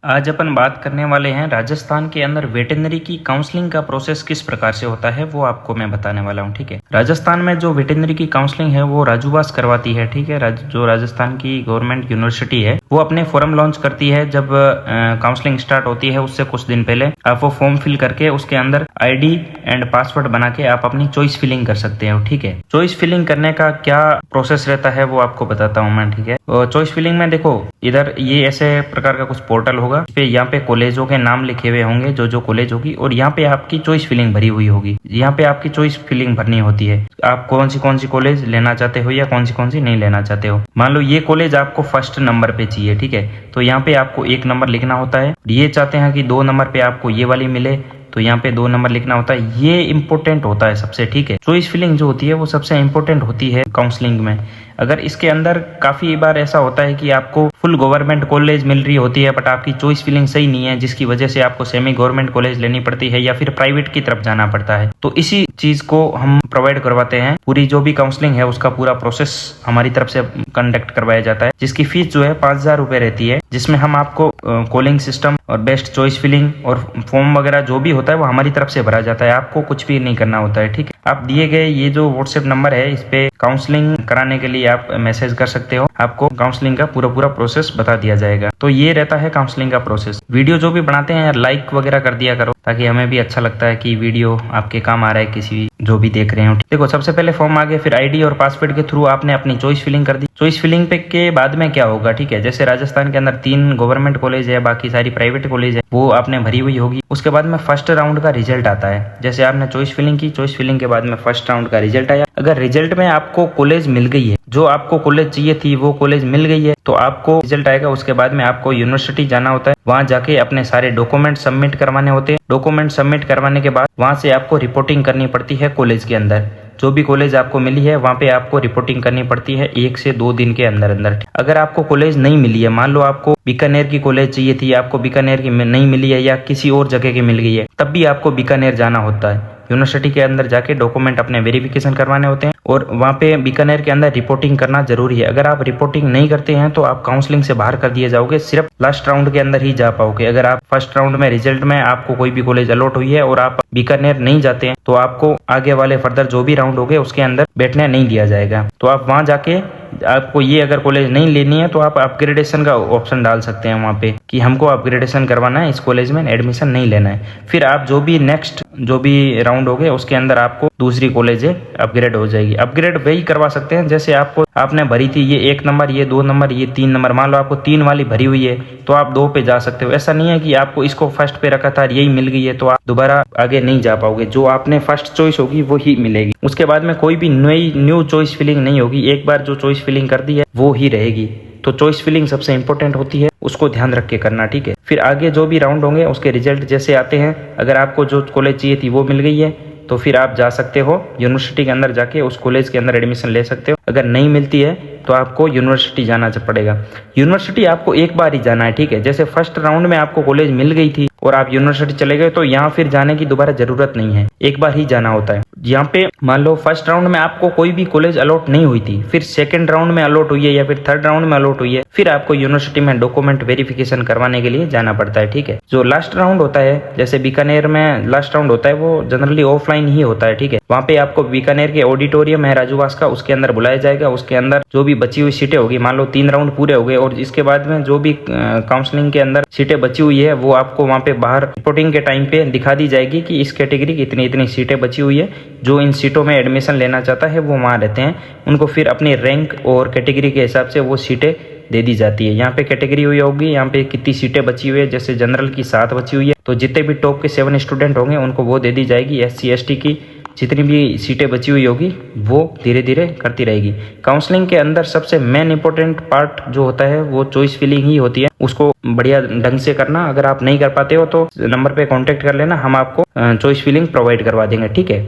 आज अपन बात करने वाले हैं राजस्थान के अंदर वेटरनरी की काउंसलिंग का प्रोसेस किस प्रकार से होता है, वो आपको मैं बताने वाला हूँ। ठीक है, राजस्थान में जो वेटरनरी की काउंसलिंग है वो राजूवास करवाती है। ठीक है, जो राजस्थान की गवर्नमेंट यूनिवर्सिटी है वो अपने फॉर्म लॉन्च करती है। जब काउंसलिंग स्टार्ट होती है उससे कुछ दिन पहले आप वो फॉर्म फिल करके उसके अंदर ID एंड पासवर्ड बना के आप अपनी चॉइस फिलिंग कर सकते हो। ठीक है, चॉइस फिलिंग करने का क्या प्रोसेस रहता है वो आपको बताता हूँ मैं। ठीक है, चॉइस फिलिंग में देखो, इधर ये ऐसे प्रकार का कुछ पोर्टल होगा पे यहाँ पे कॉलेजों के नाम लिखे हुए होंगे, जो कॉलेज होगी, और यहाँ पे आपकी चॉइस फिलिंग भरी हुई होगी। यहाँ पे आपकी चॉइस फिलिंग भरनी होती है, आप कौन सी कॉलेज लेना चाहते हो या कौन सी नहीं लेना चाहते हो। मान लो ये कॉलेज आपको फर्स्ट नंबर पे चाहिए, ठीक है, तो यहाँ पे आपको 1 नंबर लिखना होता है। ये चाहते हैं कि 2 नंबर पे आपको ये वाली मिले, तो यहाँ पे 2 नंबर लिखना होता है। ये इंपॉर्टेंट होता है सबसे। ठीक है, चॉइस फिलिंग जो होती है वो सबसे इंपॉर्टेंट होती है काउंसलिंग में। अगर इसके अंदर काफी बार ऐसा होता है कि आपको फुल गवर्नमेंट कॉलेज मिल रही होती है बट आपकी चॉइस फिलिंग सही नहीं है, जिसकी वजह से आपको सेमी गवर्नमेंट कॉलेज लेनी पड़ती है या फिर प्राइवेट की तरफ जाना पड़ता है। तो इसी चीज को हम प्रोवाइड करवाते हैं। पूरी जो भी काउंसलिंग है उसका पूरा प्रोसेस हमारी तरफ से कंडक्ट करवाया जाता है, जिसकी फीस जो है 5,000 रुपए रहती है, जिसमें हम आपको कॉलिंग सिस्टम और बेस्ट चॉइस फिलिंग और फॉर्म वगैरह जो भी होता है वो हमारी तरफ से भरा जाता है। आपको कुछ भी नहीं करना होता है। ठीक है, आप दिए गए ये जो व्हाट्सएप नंबर है इस पे काउंसलिंग कराने के लिए आप मैसेज कर सकते हो। आपको काउंसलिंग का पूरा प्रोसेस बता दिया जाएगा। तो ये रहता है काउंसलिंग का प्रोसेस। वीडियो जो भी बनाते हैं यार लाइक वगैरह कर दिया करो, ताकि हमें भी अच्छा लगता है कि वीडियो आपके काम आ रहा है, किसी जो भी देख रहे हो। देखो, सबसे पहले फॉर्म आ गया, फिर ID और पासवर्ड के थ्रू आपने अपनी चॉइस फिलिंग कर दी। चॉइस फिलिंग पे के बाद में क्या होगा, ठीक है, जैसे राजस्थान के अंदर 3 गवर्नमेंट कॉलेज है, बाकी सारी प्राइवेट कॉलेज है, वो आपने भरी हुई होगी। उसके बाद में फर्स्ट राउंड का रिजल्ट आता है। जैसे आपने चॉइस फिलिंग की, चॉइस फिलिंग के बाद में फर्स्ट राउंड का रिजल्ट आया। अगर रिजल्ट में आपको कॉलेज मिल गई है, जो आपको कॉलेज चाहिए थी वो कॉलेज मिल गई है, तो आपको रिजल्ट आएगा। उसके बाद में आपको यूनिवर्सिटी जाना होता है, वहां जाके अपने सारे डॉक्यूमेंट सबमिट करवाने होते हैं। डॉक्यूमेंट सबमिट करवाने के बाद वहां से आपको रिपोर्टिंग करनी पड़ती है कॉलेज के अंदर। जो भी कॉलेज आपको मिली है वहां पे आपको रिपोर्टिंग करनी पड़ती है 1 से 2 दिन के अंदर अंदर। अगर आपको कॉलेज नहीं मिली है, मान लो आपको बीकानेर की कॉलेज चाहिए थी, आपको बीकानेर की नहीं मिली है या किसी और जगह की मिल गई है, तब भी आपको बीकानेर जाना होता है। यूनिवर्सिटी के अंदर जाके डॉक्यूमेंट अपने वेरिफिकेशन करवाने होते हैं और वहाँ पे बीकानेर के अंदर रिपोर्टिंग करना जरूरी है। अगर आप रिपोर्टिंग नहीं करते हैं तो आप काउंसलिंग से बाहर कर दिए जाओगे, सिर्फ लास्ट राउंड के अंदर ही जा पाओगे। अगर आप फर्स्ट राउंड में रिजल्ट में आपको कोई भी कॉलेज अलॉट हुई है और आप बीकानेर नहीं जाते हैं तो आपको आगे वाले फर्दर जो भी राउंड होंगे उसके अंदर बैठने नहीं दिया जाएगा। तो आप वहाँ जाके आपको ये अगर कॉलेज नहीं लेनी है तो आप अपग्रेडेशन का ऑप्शन डाल सकते हैं वहाँ पे कि हमको अपग्रेडेशन करवाना है, इस कॉलेज में एडमिशन नहीं लेना है। फिर आप जो भी नेक्स्ट जो भी राउंड हो गए उसके अंदर आपको दूसरी कॉलेज अपग्रेड हो जाएगी। अपग्रेड वही करवा सकते हैं जैसे आपने भरी थी ये 1 नंबर, ये 2 नंबर, ये 3 नंबर। मान लो आपको 3 वाली भरी हुई है तो आप 2 पे जा सकते हो। ऐसा नहीं है कि आपको इसको फर्स्ट पे रखा था यही मिल गई है तो आप दोबारा आगे नहीं जा पाओगे। जो आपने फर्स्ट चॉइस होगी वो ही मिलेगी। उसके बाद में कोई भी न्यू चॉइस फिलिंग नहीं होगी। एक बार जो चॉइस फिलिंग कर दी है वो ही रहेगी। तो चॉइस फिलिंग सबसे इंपॉर्टेंट होती है, उसको ध्यान रख के करना। ठीक है, फिर आगे जो भी राउंड होंगे उसके रिजल्ट जैसे आते हैं, अगर आपको जो कॉलेज चाहिए थी वो मिल गई है तो फिर आप जा सकते हो यूनिवर्सिटी के अंदर, जाके उस कॉलेज के अंदर एडमिशन ले सकते हो। अगर नहीं मिलती है तो आपको यूनिवर्सिटी जाना पड़ेगा। यूनिवर्सिटी आपको एक बार ही जाना है। ठीक है, जैसे फर्स्ट राउंड में आपको कॉलेज मिल गई थी और आप यूनिवर्सिटी चले गए तो यहाँ फिर जाने की दोबारा जरूरत नहीं है, एक बार ही जाना होता है। यहाँ पे मान लो फर्स्ट राउंड में आपको कोई भी कॉलेज अलॉट नहीं हुई थी, फिर सेकंड राउंड में अलॉट हुई है या फिर थर्ड राउंड में अलॉट हुई है, फिर आपको यूनिवर्सिटी में डॉक्यूमेंट वेरिफिकेशन करवाने के लिए जाना पड़ता है। ठीक है, जो लास्ट राउंड होता है, जैसे बीकानेर में लास्ट राउंड होता है वो जनरली ऑफलाइन ही होता है। ठीक है, वहाँ पे आपको बीकानेर के ऑडिटोरियम है राजूवास का, उसके अंदर बुलाया जाएगा। उसके अंदर जो भी बची हुई सीटें होगी, मान लो 3 राउंड पूरे हो गए और इसके बाद में जो भी काउंसलिंग के अंदर सीटें बची हुई है वो आपको वहाँ पे बाहर रिपोर्टिंग के टाइम पे दिखा दी जाएगी कि इस कैटेगरी की इतनी सीटें बची हुई है। जो इन सीटों में एडमिशन लेना चाहता है वो वहाँ रहते हैं, उनको फिर अपनी रैंक और कैटेगरी के हिसाब से वो सीटें दे दी जाती है। यहाँ पे कैटेगरी हुई होगी, यहाँ पे कितनी सीटें बची हुई है, जैसे जनरल की 7 बची हुई है तो जितने भी टॉप के 7 स्टूडेंट होंगे उनको वो दे दी जाएगी। SC ST की जितनी भी सीटें बची हुई होगी वो धीरे धीरे करती रहेगी। काउंसलिंग के अंदर सबसे मेन इंपॉर्टेंट पार्ट जो होता है वो चॉइस फिलिंग ही होती है। उसको बढ़िया ढंग से करना। अगर आप नहीं कर पाते हो तो नंबर पे कांटेक्ट कर लेना, हम आपको चॉइस फिलिंग प्रोवाइड करवा देंगे। ठीक है।